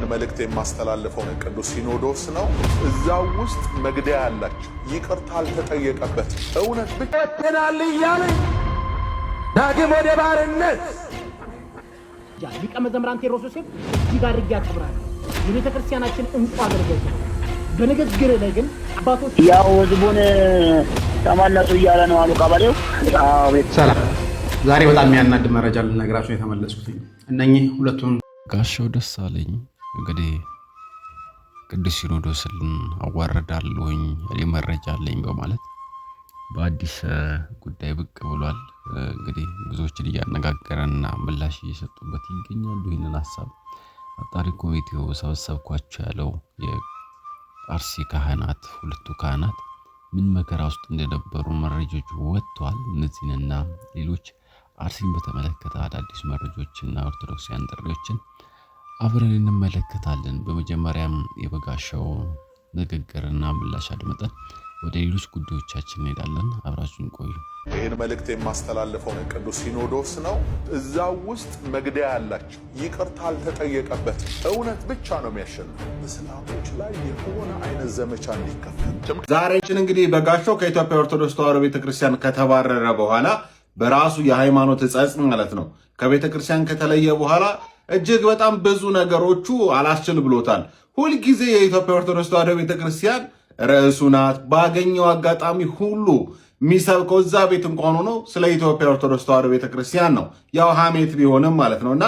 መልእክት የማስተላልፈው ቅዱስ ሲኖዶስ ነው። እዛው ውስጥ መግደያ ያላችሁ ይቅርታ አልተጠየቀበት እውነት ብቻናል እያለ ዳግም ወደ ባርነት ሊቀ መዘምራን ቴዎድሮስ ዮሴፍ እዚህ ጋር ያከብራል። የቤተ ክርስቲያናችን እንቁ አገልጋይ ነው። በንግግር ላይ ግን አባቶች ያው ህዝቡን ተመለሱ እያለ ነው አሉ ቀበሌው። ሰላም። ዛሬ በጣም የሚያናድ መረጃ ልነግራችሁ የተመለስኩት እነኚህ ሁለቱም ጋሻው ደሳለኝ እንግዲህ ቅዱስ ሲኖዶስን አዋርዳለሁኝ እኔ መረጃ አለኝ በማለት በአዲስ ጉዳይ ብቅ ብሏል። እንግዲህ ብዙዎችን እያነጋገረና ምላሽ እየሰጡበት ይገኛሉ። ይህንን ሀሳብ አጣሪ ኮሚቴው ሰበሰብኳቸው ያለው የአርሲ ካህናት ሁለቱ ካህናት ምን መከራ ውስጥ እንደነበሩ መረጃዎች ወጥቷል። እነዚህንና ሌሎች አርሲን በተመለከተ አዳዲስ መረጃዎችና ኦርቶዶክሳውያን ጥሪዎችን አብረን እንመለከታለን። በመጀመሪያም የበጋሻው ንግግርና ምላሽ አድምጠን ወደ ሌሎች ጉዳዮቻችን እንሄዳለን። አብራችሁን ቆዩ። ይህን መልእክት የማስተላልፈው ቅዱስ ሲኖዶስ ነው። እዛው ውስጥ መግደያ ያላችሁ ይቅርታ አልተጠየቀበት እውነት ብቻ ነው የሚያሸንፈው። እስላሞች ላይ የሆነ አይነት ዘመቻ እንዲከፈት ዛሬችን እንግዲህ በጋሻው ከኢትዮጵያ ኦርቶዶክስ ተዋሕዶ ቤተክርስቲያን ከተባረረ በኋላ በራሱ የሃይማኖት ጸጽ ማለት ነው ከቤተክርስቲያን ከተለየ በኋላ እጅግ በጣም ብዙ ነገሮቹ አላስችል ብሎታል። ሁልጊዜ የኢትዮጵያ ኦርቶዶክስ ተዋሕዶ ቤተክርስቲያን ርዕሱ ናት። ባገኘው አጋጣሚ ሁሉ የሚሰብከው እዛ ቤት እንኳን ሆኖ ስለ ኢትዮጵያ ኦርቶዶክስ ተዋሕዶ ቤተክርስቲያን ነው። ያው ሐሜት ቢሆንም ማለት ነውና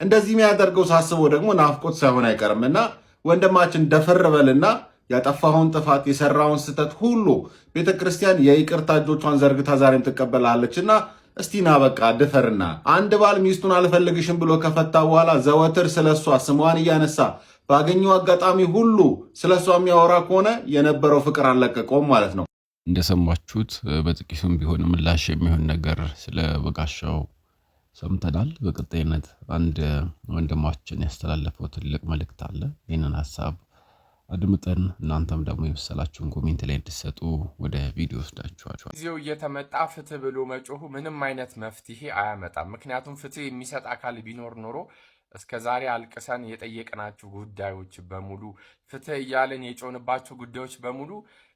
እንደዚህ የሚያደርገው ሳስበው ደግሞ ናፍቆት ሳይሆን አይቀርምና ወንድማችን ደፈር በልና ያጠፋውን ጥፋት የሰራውን ስህተት ሁሉ ቤተክርስቲያን የይቅርታ እጆቿን ዘርግታ ዛሬም ትቀበላለችና እስቲና በቃ ድፈርና አንድ ባል ሚስቱን አልፈልግሽም ብሎ ከፈታ በኋላ ዘወትር ስለሷ ስሟን እያነሳ ባገኘው አጋጣሚ ሁሉ ስለሷ የሚያወራ ከሆነ የነበረው ፍቅር አልለቀቀውም ማለት ነው። እንደሰማችሁት በጥቂቱም ቢሆን ምላሽ የሚሆን ነገር ስለ በጋሻው ሰምተናል። በቀጣይነት አንድ ወንድማችን ያስተላለፈው ትልቅ መልእክት አለ። ይህንን ሀሳብ አድምጠን እናንተም ደግሞ የመሰላችሁን ኮሜንት ላይ እንድትሰጡ ወደ ቪዲዮ ወስዳችኋል። ጊዜው እየተመጣ ፍትህ ብሎ መጮሁ ምንም አይነት መፍትሄ አያመጣም። ምክንያቱም ፍትህ የሚሰጥ አካል ቢኖር ኖሮ እስከ ዛሬ አልቅሰን የጠየቅናችሁ ጉዳዮች በሙሉ ፍትህ እያለን የጮንባችሁ ጉዳዮች በሙሉ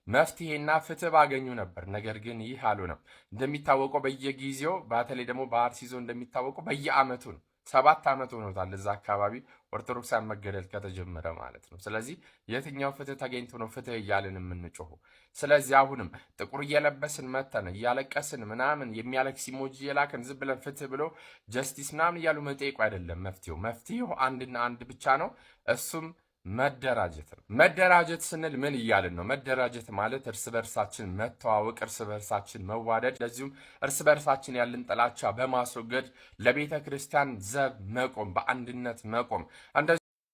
መፍትሄና ፍትህ ባገኙ ነበር። ነገር ግን ይህ አልሆነም። እንደሚታወቀው በየጊዜው በተለይ ደግሞ በአርሲ ዞን እንደሚታወቀው በየአመቱ ነው። 7 ዓመት ሆኖታል እዛ አካባቢ ኦርቶዶክሳን መገደል ከተጀመረ ማለት ነው። ስለዚህ የትኛው ፍትህ ተገኝቶ ነው ፍትህ እያልን የምንጮሁ? ስለዚህ አሁንም ጥቁር እየለበስን መተን እያለቀስን ምናምን የሚያለቅስ ኢሞጂ የላከን ዝም ብለን ፍትህ ብሎ ጀስቲስ ምናምን እያሉ መጠየቁ አይደለም መፍትሄው አንድና አንድ ብቻ ነው። እሱም መደራጀት ነው። መደራጀት ስንል ምን እያልን ነው? መደራጀት ማለት እርስ በርሳችን መተዋወቅ፣ እርስ በርሳችን መዋደድ፣ ለዚሁም እርስ በርሳችን ያለን ጥላቻ በማስወገድ ለቤተ ክርስቲያን ዘብ መቆም፣ በአንድነት መቆም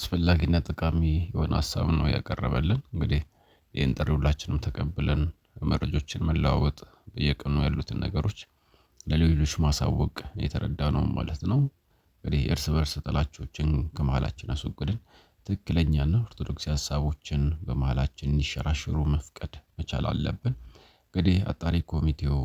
አስፈላጊና ጠቃሚ የሆነ ሀሳብ ነው ያቀረበልን። እንግዲህ ይህን ጥሪ ሁላችንም ተቀብለን መረጃዎችን መለዋወጥ፣ በየቀኑ ያሉትን ነገሮች ለሌሎች ማሳወቅ የተረዳ ነው ማለት ነው። እንግዲህ እርስ በርስ ጥላቻዎችን ከመሃላችን አስወግደን ትክክለኛና ኦርቶዶክስ ሐሳቦችን በመሃላችን እንዲሸራሽሩ መፍቀድ መቻል አለብን። እንግዲህ አጣሪ ኮሚቴው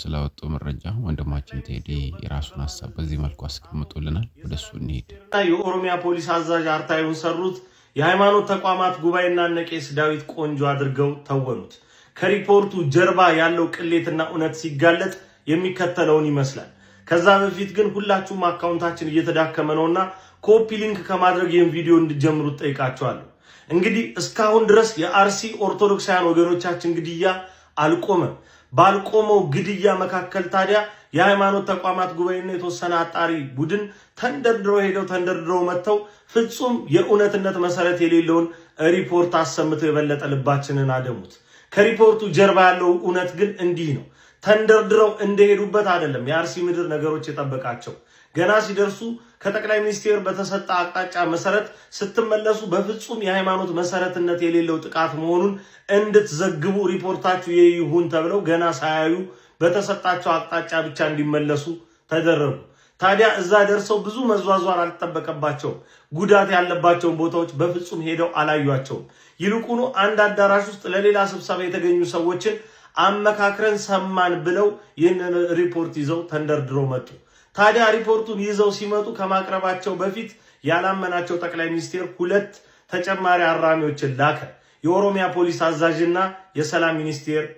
ስላወጣው መረጃ ወንድማችን ቴዲ የራሱን ሐሳብ በዚህ መልኩ አስቀምጦልናል። ወደሱ እንሂድ። የኦሮሚያ ፖሊስ አዛዥ አርታዩን ሰሩት። የሃይማኖት ተቋማት ጉባኤና ነቄስ ዳዊት ቆንጆ አድርገው ተወኑት። ከሪፖርቱ ጀርባ ያለው ቅሌትና እውነት ሲጋለጥ የሚከተለውን ይመስላል። ከዛ በፊት ግን ሁላችሁም አካውንታችን እየተዳከመ ነውና ኮፒ ሊንክ ከማድረግ ይህን ቪዲዮ እንድጀምሩ ጠይቃችኋለሁ። እንግዲህ እስካሁን ድረስ የአርሲ ኦርቶዶክሳውያን ወገኖቻችን ግድያ አልቆመም። ባልቆመው ግድያ መካከል ታዲያ የሃይማኖት ተቋማት ጉባኤና የተወሰነ አጣሪ ቡድን ተንደርድረው መጥተው ፍጹም የእውነትነት መሰረት የሌለውን ሪፖርት አሰምተው የበለጠ ልባችንን አደሙት። ከሪፖርቱ ጀርባ ያለው እውነት ግን እንዲህ ነው። ተንደርድረው እንደሄዱበት አይደለም የአርሲ ምድር ነገሮች የጠበቃቸው። ገና ሲደርሱ ከጠቅላይ ሚኒስቴር በተሰጠ አቅጣጫ መሰረት ስትመለሱ በፍጹም የሃይማኖት መሰረትነት የሌለው ጥቃት መሆኑን እንድትዘግቡ ሪፖርታችሁ ይሁን ተብለው ገና ሳያዩ በተሰጣቸው አቅጣጫ ብቻ እንዲመለሱ ተደረጉ። ታዲያ እዛ ደርሰው ብዙ መዟዟር አልተጠበቀባቸውም። ጉዳት ያለባቸውን ቦታዎች በፍጹም ሄደው አላዩአቸውም። ይልቁኑ አንድ አዳራሽ ውስጥ ለሌላ ስብሰባ የተገኙ ሰዎችን አመካክረን ሰማን ብለው ይህንን ሪፖርት ይዘው ተንደርድረው መጡ። ታዲያ ሪፖርቱን ይዘው ሲመጡ ከማቅረባቸው በፊት ያላመናቸው ጠቅላይ ሚኒስቴር 2 ተጨማሪ አራሚዎችን ላከ። የኦሮሚያ ፖሊስ አዛዥና የሰላም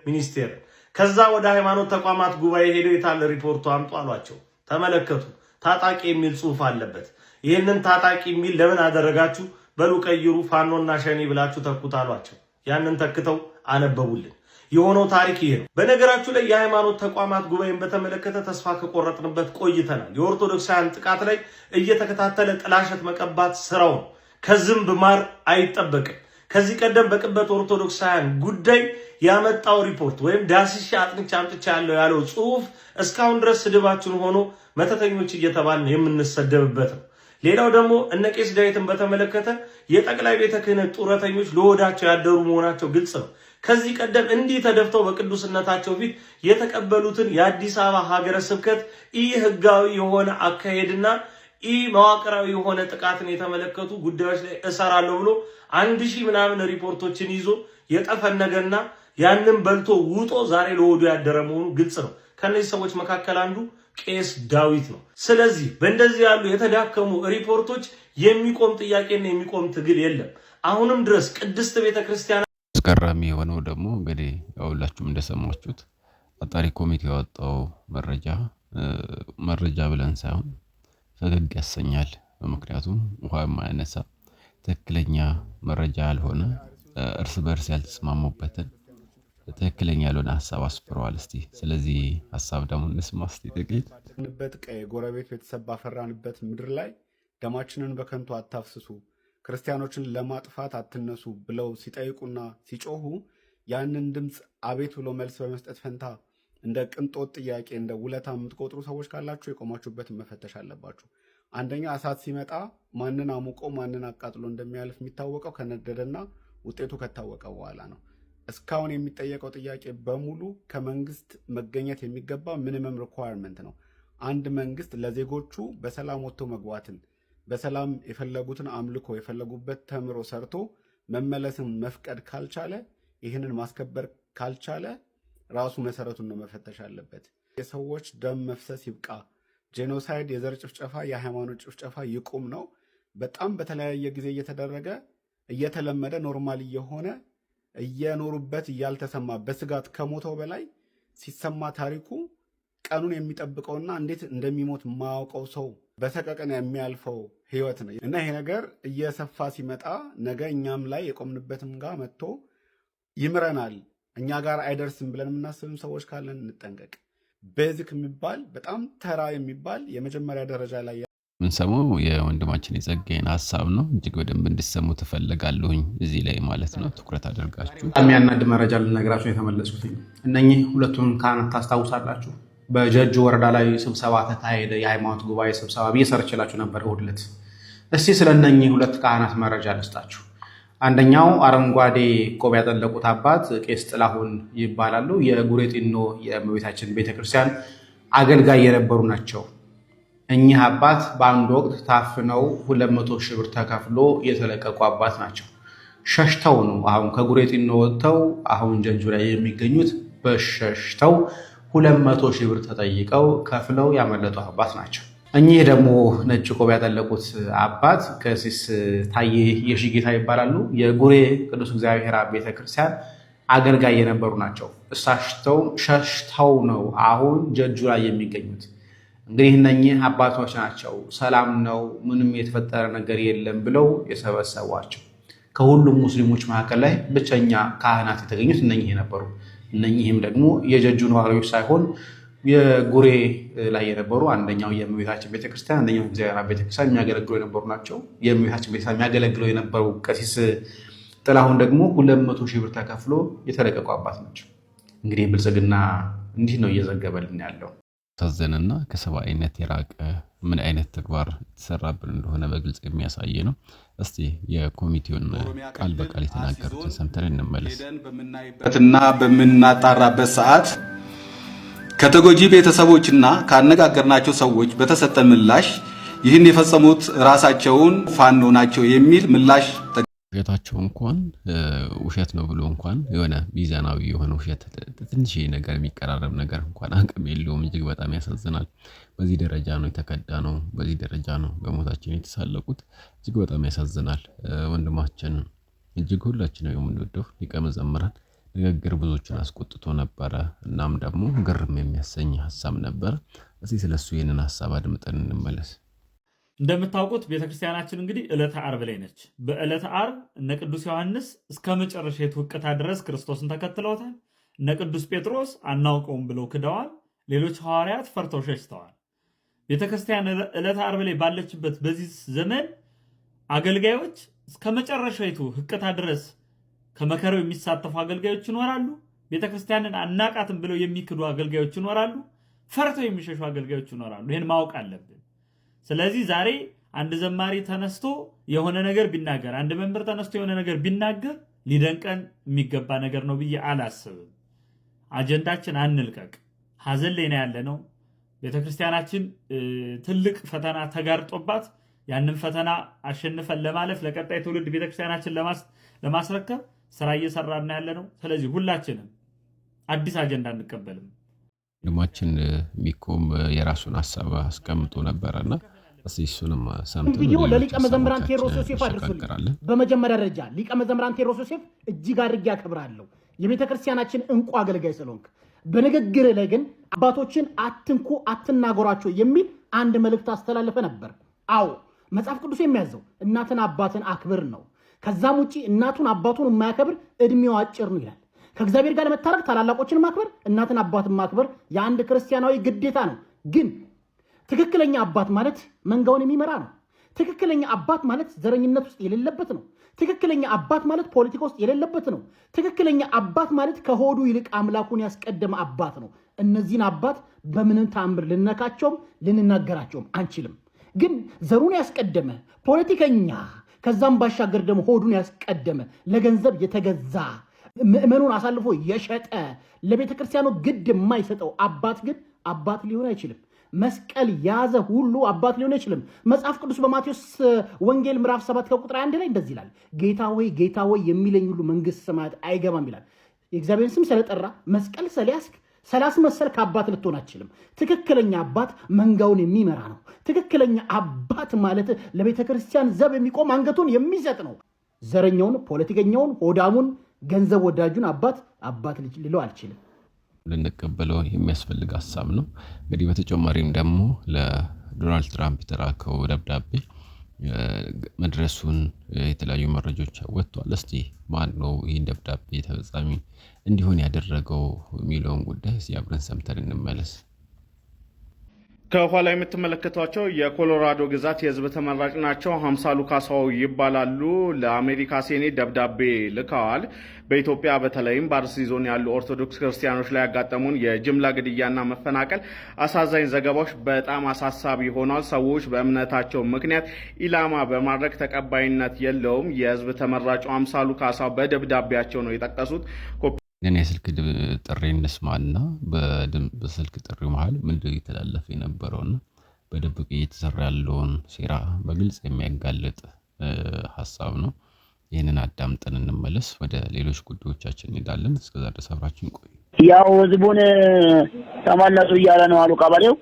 ሚኒስቴር ከዛ ወደ ሃይማኖት ተቋማት ጉባኤ ሄደው የታለ ሪፖርቱ አምጡ አሏቸው። ተመለከቱ። ታጣቂ የሚል ጽሑፍ አለበት። ይህንን ታጣቂ የሚል ለምን አደረጋችሁ? በሉ ቀይሩ፣ ፋኖና ሸኔ ብላችሁ ተኩት አሏቸው። ያንን ተክተው አነበቡልን። የሆነው ታሪክ ይሄ ነው። በነገራችሁ ላይ የሃይማኖት ተቋማት ጉባኤን በተመለከተ ተስፋ ከቆረጥንበት ቆይተናል። የኦርቶዶክሳውያን ጥቃት ላይ እየተከታተለ ጥላሸት መቀባት ስራው ነው። ከዝንብ ማር አይጠበቅም። ከዚህ ቀደም በቅበት ኦርቶዶክሳውያን ጉዳይ ያመጣው ሪፖርት ወይም ዳስሻ አጥንቻ አምጥቻ ያለው ጽሑፍ እስካሁን ድረስ ስድባችን ሆኖ መተተኞች እየተባልን የምንሰደብበት ነው። ሌላው ደግሞ እነ ቄስ ዳዊትን በተመለከተ የጠቅላይ ቤተ ክህነት ጡረተኞች ለሆዳቸው ያደሩ መሆናቸው ግልጽ ነው። ከዚህ ቀደም እንዲህ ተደፍተው በቅዱስነታቸው ፊት የተቀበሉትን የአዲስ አበባ ሀገረ ስብከት ህጋዊ የሆነ አካሄድና መዋቅራዊ የሆነ ጥቃትን የተመለከቱ ጉዳዮች ላይ እሰራለሁ ብሎ 1000 ምናምን ሪፖርቶችን ይዞ የጠፈነገና ያንን በልቶ ውጦ ዛሬ ለሆዱ ያደረ መሆኑ ግልጽ ነው። ከነዚህ ሰዎች መካከል አንዱ ቄስ ዳዊት ነው። ስለዚህ በእንደዚህ ያሉ የተዳከሙ ሪፖርቶች የሚቆም ጥያቄና የሚቆም ትግል የለም። አሁንም ድረስ ቅድስት ቤተክርስቲያን አስገራሚ የሆነው ደግሞ እንግዲህ ሁላችሁም እንደሰማችሁት አጣሪ ኮሚቴ ያወጣው መረጃ ብለን ሳይሆን ፈገግ ያሰኛል። ምክንያቱም ውሃ የማያነሳ ትክክለኛ መረጃ ያልሆነ እርስ በርስ ያልተስማሙበትን ትክክለኛ ያልሆነ ሐሳብ አስፍረዋል። እስቲ ስለዚህ ሐሳብ ደግሞ እንስማ እስቲ ጥቂት። ቀይ ጎረቤት ቤተሰብ ባፈራንበት ምድር ላይ ደማችንን በከንቱ አታፍስሱ፣ ክርስቲያኖችን ለማጥፋት አትነሱ ብለው ሲጠይቁና ሲጮሁ ያንን ድምፅ አቤት ብሎ መልስ በመስጠት ፈንታ እንደ ቅንጦት ጥያቄ እንደ ውለታ የምትቆጥሩ ሰዎች ካላችሁ የቆማችሁበትን መፈተሽ አለባችሁ። አንደኛ እሳት ሲመጣ ማንን አሙቆ ማንን አቃጥሎ እንደሚያልፍ የሚታወቀው ከነደደና ውጤቱ ከታወቀ በኋላ ነው። እስካሁን የሚጠየቀው ጥያቄ በሙሉ ከመንግስት መገኘት የሚገባ ሚኒመም ሪኳየርመንት ነው። አንድ መንግስት ለዜጎቹ በሰላም ወጥቶ መግባትን፣ በሰላም የፈለጉትን አምልኮ የፈለጉበት ተምሮ ሰርቶ መመለስን መፍቀድ ካልቻለ፣ ይህንን ማስከበር ካልቻለ ራሱ መሰረቱን ነው መፈተሽ አለበት። የሰዎች ደም መፍሰስ ይብቃ። ጄኖሳይድ፣ የዘር ጭፍጨፋ፣ የሃይማኖት ጭፍጨፋ ይቁም ነው። በጣም በተለያየ ጊዜ እየተደረገ እየተለመደ ኖርማል እየሆነ እየኖሩበት እያልተሰማ በስጋት ከሞተው በላይ ሲሰማ ታሪኩ ቀኑን የሚጠብቀውና እንዴት እንደሚሞት ማያውቀው ሰው በሰቀቀን የሚያልፈው ህይወት ነው እና ይሄ ነገር እየሰፋ ሲመጣ ነገ እኛም ላይ የቆምንበትም ጋር መጥቶ ይምረናል። እኛ ጋር አይደርስም ብለን የምናስብም ሰዎች ካለን እንጠንቀቅ። ቤዚክ የሚባል በጣም ተራ የሚባል የመጀመሪያ ደረጃ ላይ ምንሰማው የወንድማችን የጸጋዬን ሐሳብ ነው። እጅግ በደንብ እንድትሰሙ ተፈልጋለሁኝ እዚህ ላይ ማለት ነው። ትኩረት አድርጋችሁ የሚያናድ መረጃ ልነግራችሁ የተመለስኩት እነኚህ ሁለቱን ካህናት ታስታውሳላችሁ። በጀጁ ወረዳ ላይ ስብሰባ ተካሄደ። የሃይማኖት ጉባኤ ስብሰባ ብዬ ሰርችላችሁ ነበር እሑድ ዕለት። እስቲ ስለ እነኚህ ሁለት ካህናት መረጃ ልስጣችሁ። አንደኛው አረንጓዴ ቆብ ያጠለቁት አባት ቄስ ጥላሁን ይባላሉ። የጉሬ ጢኖ የእመቤታችን ቤተክርስቲያን አገልጋይ የነበሩ ናቸው። እኚህ አባት በአንድ ወቅት ታፍነው 200 ሺህ ብር ተከፍሎ የተለቀቁ አባት ናቸው። ሸሽተው ነው አሁን ከጉሬ ጢኖ ወጥተው አሁን ጀጁ ላይ የሚገኙት። በሸሽተው 200 ሺህ ብር ተጠይቀው ከፍለው ያመለጡ አባት ናቸው። እኚህ ደግሞ ነጭ ቆብ ያጠለቁት አባት ቀሲስ ታዬ የሺጌታ ይባላሉ። የጉሬ ቅዱስ እግዚአብሔር ቤተክርስቲያን አገልጋይ የነበሩ ናቸው። እሳቸው ሸሽተው ነው አሁን ጀጁ ላይ የሚገኙት። እንግዲህ እነኚህ አባቶች ናቸው ሰላም ነው ምንም የተፈጠረ ነገር የለም ብለው የሰበሰቧቸው። ከሁሉም ሙስሊሞች መካከል ላይ ብቸኛ ካህናት የተገኙት እነኚህ ነበሩ። እነኚህም ደግሞ የጀጁ ነዋሪዎች ሳይሆን የጉሬ ላይ የነበሩ አንደኛው የእመቤታችን ቤተክርስቲያን አንደኛው እግዚአብሔር ቤተክርስቲያን የሚያገለግሉ የነበሩ ናቸው። የእመቤታችን ቤተክርስቲያን የሚያገለግሉ የነበሩ ቀሲስ ጥላሁን ደግሞ 200 ሺህ ብር ተከፍሎ የተለቀቁ አባት ናቸው። እንግዲህ ብልጽግና እንዲህ ነው እየዘገበልን ያለው። ታዘነና ከሰብአዊነት የራቀ ምን አይነት ተግባር የተሰራብን እንደሆነ በግልጽ የሚያሳይ ነው። እስቲ የኮሚቴውን ቃል በቃል የተናገሩትን ሰምተን እንመለስ። በምናይበትና በምናጣራበት ሰዓት ከተጎጂ ቤተሰቦችና ካነጋገርናቸው ሰዎች በተሰጠ ምላሽ ይህን የፈጸሙት ራሳቸውን ፋኖ ናቸው የሚል ምላሽ ውሸታቸው እንኳን ውሸት ነው ብሎ እንኳን የሆነ ሚዛናዊ የሆነ ውሸት ትንሽ ነገር የሚቀራረብ ነገር እንኳን አቅም የለውም። እጅግ በጣም ያሳዝናል። በዚህ ደረጃ ነው የተከዳ ነው፣ በዚህ ደረጃ ነው በሞታችን የተሳለቁት። እጅግ በጣም ያሳዝናል። ወንድማችን እጅግ ሁላችንም የምንወደው ሊቀ መዘምራን ንግግር ብዙዎችን አስቆጥቶ ነበረ። እናም ደግሞ ግርም የሚያሰኝ ሐሳብ ነበር። እስቲ ስለሱ ይሄንን ሐሳብ አድምጠን እንመለስ። እንደምታውቁት ቤተክርስቲያናችን እንግዲህ ዕለተ ዓርብ ላይ ነች። በዕለተ ዓርብ እነ ቅዱስ ዮሐንስ እስከ መጨረሻ የትውቅታ ድረስ ክርስቶስን ተከትለውታል። እነ ቅዱስ ጴጥሮስ አናውቀውም ብለው ክደዋል። ሌሎች ሐዋርያት ፈርተው ሸሽተዋል። ቤተክርስቲያን ዕለተ ዓርብ ላይ ባለችበት በዚህ ዘመን አገልጋዮች እስከ መጨረሻይቱ ህቅታ ድረስ ከመከራው የሚሳተፉ አገልጋዮች ይኖራሉ። ቤተክርስቲያንን አናቃትም ብለው የሚክዱ አገልጋዮች ይኖራሉ። ፈርተው የሚሸሹ አገልጋዮች ይኖራሉ። ይሄን ማወቅ አለብን። ስለዚህ ዛሬ አንድ ዘማሪ ተነስቶ የሆነ ነገር ቢናገር፣ አንድ መምህር ተነስቶ የሆነ ነገር ቢናገር ሊደንቀን የሚገባ ነገር ነው ብዬ አላስብም። አጀንዳችን አንልቀቅ። ሐዘን ላይ ነው ያለነው። ቤተክርስቲያናችን ትልቅ ፈተና ተጋርጦባት ያንን ፈተና አሸንፈን ለማለፍ ለቀጣይ ትውልድ ቤተክርስቲያናችን ለማስረከብ ስራ እየሰራን ያለነው። ስለዚህ ሁላችንም አዲስ አጀንዳ አንቀበልም። ወንድማችን ሚኮም የራሱን ሐሳብ አስቀምጦ ነበርና እሱንም ሰምተን ቪዲዮ ለሊቀ መዘምራን ቴዎድሮስ ዮሴፍ አድርሱልኝ። በመጀመሪያ ደረጃ ሊቀ መዘምራን ቴዎድሮስ ዮሴፍ እጅግ አድርጌ አከብራለሁ፣ የቤተክርስቲያናችን እንቁ አገልጋይ ስለሆንክ። በንግግር ላይ ግን አባቶችን አትንኩ አትናገሯቸው የሚል አንድ መልእክት አስተላልፈ ነበር። አዎ መጽሐፍ ቅዱስ የሚያዘው እናትን አባትን አክብር ነው። ከዛም ውጪ እናቱን አባቱን የማያከብር እድሜው አጭር ነው ይላል። ከእግዚአብሔር ጋር ለመታረቅ ታላላቆችን ማክበር፣ እናትን አባትን ማክበር የአንድ ክርስቲያናዊ ግዴታ ነው። ግን ትክክለኛ አባት ማለት መንጋውን የሚመራ ነው። ትክክለኛ አባት ማለት ዘረኝነት ውስጥ የሌለበት ነው። ትክክለኛ አባት ማለት ፖለቲካ ውስጥ የሌለበት ነው። ትክክለኛ አባት ማለት ከሆዱ ይልቅ አምላኩን ያስቀደመ አባት ነው። እነዚህን አባት በምንም ተአምር ልነካቸውም ልንናገራቸውም አንችልም። ግን ዘሩን ያስቀደመ ፖለቲከኛ፣ ከዛም ባሻገር ደግሞ ሆዱን ያስቀደመ ለገንዘብ የተገዛ ምእመኑን አሳልፎ የሸጠ ለቤተ ክርስቲያኑ ግድ የማይሰጠው አባት ግን አባት ሊሆን አይችልም። መስቀል ያዘ ሁሉ አባት ሊሆን አይችልም። መጽሐፍ ቅዱስ በማቴዎስ ወንጌል ምዕራፍ 7 ከቁጥር 1 ላይ እንደዚህ ይላል፣ ጌታ ሆይ የሚለኝ ሁሉ መንግስት ሰማያት አይገባም ይላል። የእግዚአብሔርን ስም ስለጠራ መስቀል ስለያዝክ ስላስመሰልክ አባት ልትሆን አትችልም። ትክክለኛ አባት መንጋውን የሚመራ ነው። ትክክለኛ አባት ማለት ለቤተ ክርስቲያን ዘብ የሚቆም አንገቱን የሚሰጥ ነው። ዘረኛውን፣ ፖለቲከኛውን፣ ሆዳሙን፣ ገንዘብ ወዳጁን አባት ልለው አልችልም። ልንቀበለው የሚያስፈልግ ሐሳብ ነው። እንግዲህ በተጨማሪም ደግሞ ለዶናልድ ትራምፕ የተላከው ደብዳቤ መድረሱን የተለያዩ መረጃዎች ወጥቷል። እስቲ ማን ነው ይህን ደብዳቤ ተፈጻሚ እንዲሆን ያደረገው የሚለውን ጉዳይ አብረን ሰምተን እንመለስ። ከኋላ የምትመለከቷቸው የኮሎራዶ ግዛት የህዝብ ተመራጭ ናቸው። ሀምሳሉ ካሳው ይባላሉ። ለአሜሪካ ሴኔት ደብዳቤ ልከዋል። በኢትዮጵያ በተለይም በአርሲ ዞን ያሉ ኦርቶዶክስ ክርስቲያኖች ላይ ያጋጠሙን የጅምላ ግድያና መፈናቀል አሳዛኝ ዘገባዎች በጣም አሳሳቢ ሆኗል። ሰዎች በእምነታቸው ምክንያት ኢላማ በማድረግ ተቀባይነት የለውም። የህዝብ ተመራጩ ሀምሳሉ ካሳው በደብዳቤያቸው ነው የጠቀሱት። ግን የስልክ ጥሪ እንስማና በስልክ ጥሪው መሃል ምንድነው እየተላለፈ የነበረውና በድብቅ እየተሰራ ያለውን ሴራ በግልጽ የሚያጋልጥ ሐሳብ ነው። ይህንን አዳምጠን እንመለስ። ወደ ሌሎች ጉዳዮቻችን እንሄዳለን። እስከዛ ድረስ አብራችን ቆዩ። ያው ህዝቡን ተመለሱ እያለ ነው አሉ ቀበሌው።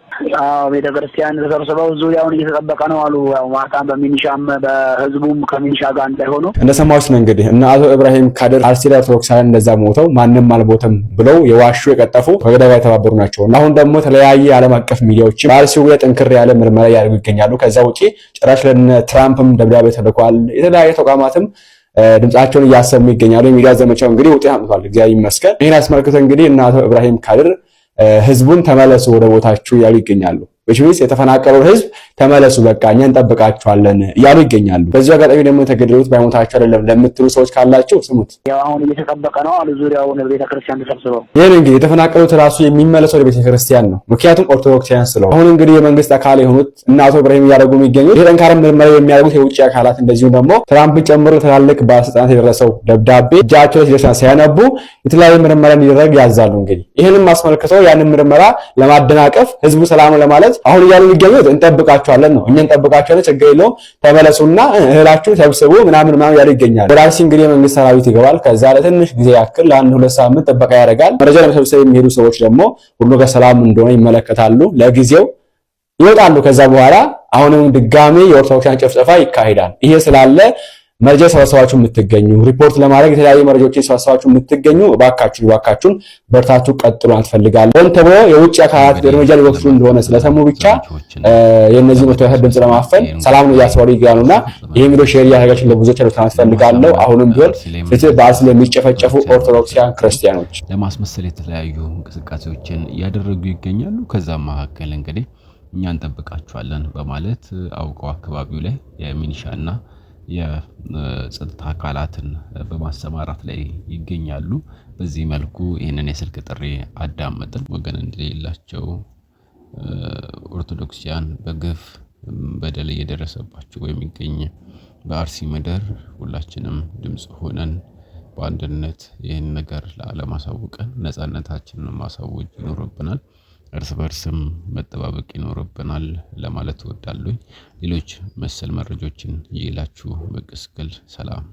ቤተክርስቲያን ተሰብስበው ዙሪያውን እየተጠበቀ ነው አሉ። ያው ማታ በሚኒሻም በህዝቡም ከሚኒሻ ጋር አንድ ላይ ሆኖ እንደሰማሁት ነው። እንግዲህ እና አቶ ኢብራሂም ካድር አርሲ ኦርቶዶክሳውያን እንደዛ ሞተው ማንንም አልሞተም ብለው የዋሹ የቀጠፉ ከገዳይ ጋር የተባበሩ ናቸው። እና አሁን ደግሞ የተለያየ ዓለም አቀፍ ሚዲያዎች በአርሲው ላይ ጠንክር ያለ ምርመራ ያደርጉ ይገኛሉ። ከዛ ውጪ ጭራሽ ለነ ትራምፕም ደብዳቤ ተልኳል። የተለያየ ተቋማትም ድምጻቸውን እያሰሙ ይገኛሉ። የሚዲያ ዘመቻው እንግዲህ ውጤት አምጥቷል፣ እግዚአብሔር ይመስገን። ይሄን አስመልክቶ እንግዲህ እና አቶ ኢብራሂም ካድር ህዝቡን ተመለሱ ወደ ቦታችሁ ያሉ ይገኛሉ። በችዊስ የተፈናቀለው ህዝብ ተመለሱ በቃ እኛ እንጠብቃችኋለን ያሉ ይገኛሉ። በዚህ አጋጣሚ ደግሞ የተገደሉት ባይሞታቸው አይደለም ለምትሉ ሰዎች ካላችሁ ስሙት። ያው አሁን እየተጠበቀ ነው አሉ ዙሪያውን ቤተክርስቲያን ተሰብስበው። ይሄን እንግዲህ የተፈናቀሉት ራሱ የሚመለሰው ወደ ቤተክርስቲያን ነው፣ ምክንያቱም ኦርቶዶክሳውያን ስለሆኑ። አሁን እንግዲህ የመንግስት አካል የሆኑት እና አቶ ኢብራሂም እያደረጉ የሚገኙት የጠንካራ ምርመራ የሚያደርጉት የውጭ አካላት እንደዚሁ ደግሞ ትራምፕን ጨምሮ ትላልቅ ባለስልጣናት የደረሰው ደብዳቤ እጃቸው ላይ ሲደርስ ሲያነቡ የተለያየ ምርመራ እንዲደረግ ያዛሉ። እንግዲህ ይህንም አስመልክቶ ያንን ምርመራ ለማደናቀፍ ህዝቡ ሰላም ለማለት ድረስ አሁን እያሉ የሚገኙት እንጠብቃቸዋለን ነው። እኛ እንጠብቃቸዋለን፣ ችግር የለውም ተመለሱና እህላችሁ ሰብስቡ ምናምን ያሉ ይገኛል። ወደ አርሲ እንግዲህ የመንግስት ሰራዊት ይገባል። ከዛ ለትንሽ ጊዜ ያክል ለአንድ 2 ሳምንት ጥበቃ ያደርጋል። መረጃ ለመሰብሰብ የሚሄዱ ሰዎች ደግሞ ሁሉ በሰላም እንደሆነ ይመለከታሉ። ለጊዜው ይወጣሉ። ከዛ በኋላ አሁንም ድጋሚ የኦርቶዶክሳን ጭፍጨፋ ይካሄዳል። ይሄ ስላለ መረጃ ሰብስባችሁ የምትገኙ ሪፖርት ለማድረግ የተለያዩ መረጃዎችን ሰብስባችሁ የምትገኙ እባካችሁን በርታቱ ቀጥሉ አትፈልጋለሁ። ሆን ተብሎ የውጭ አካላት እርምጃ ሊወስዱ እንደሆነ ስለሰሙ ብቻ የእነዚህ ወታደር ድምጽ ለማፈን ሰላም ነው እያስባሉ ይገኛሉና ይሄን ቪዲዮ ሼር እያደረጋችሁ ለብዙዎች ለማስተላለፍ ፈልጋለሁ። አሁንም ቢሆን ፍትህ በአርሲ ለሚጨፈጨፉ ኦርቶዶክሳውያን ክርስቲያኖች ለማስመሰል የተለያዩ እንቅስቃሴዎችን እያደረጉ ይገኛሉ። ከዛም መካከል እንግዲህ እኛ እንጠብቃቸዋለን በማለት አውቀው አካባቢው ላይ የሚኒሻና የጸጥታ አካላትን በማሰማራት ላይ ይገኛሉ። በዚህ መልኩ ይህንን የስልክ ጥሪ አዳመጥን። ወገን እንደሌላቸው ኦርቶዶክሲያን በግፍ በደል እየደረሰባቸው የሚገኝ በአርሲ ምድር ሁላችንም ድምጽ ሆነን በአንድነት ይህን ነገር ለዓለም አሳውቀን ነፃነታችንን ማሳወጅ ይኖርብናል። እርስ በርስም መጠባበቅ ይኖርብናል ለማለት እወዳለሁ። ሌሎች መሰል መረጃዎችን ይላችሁ በቅስቅል ሰላም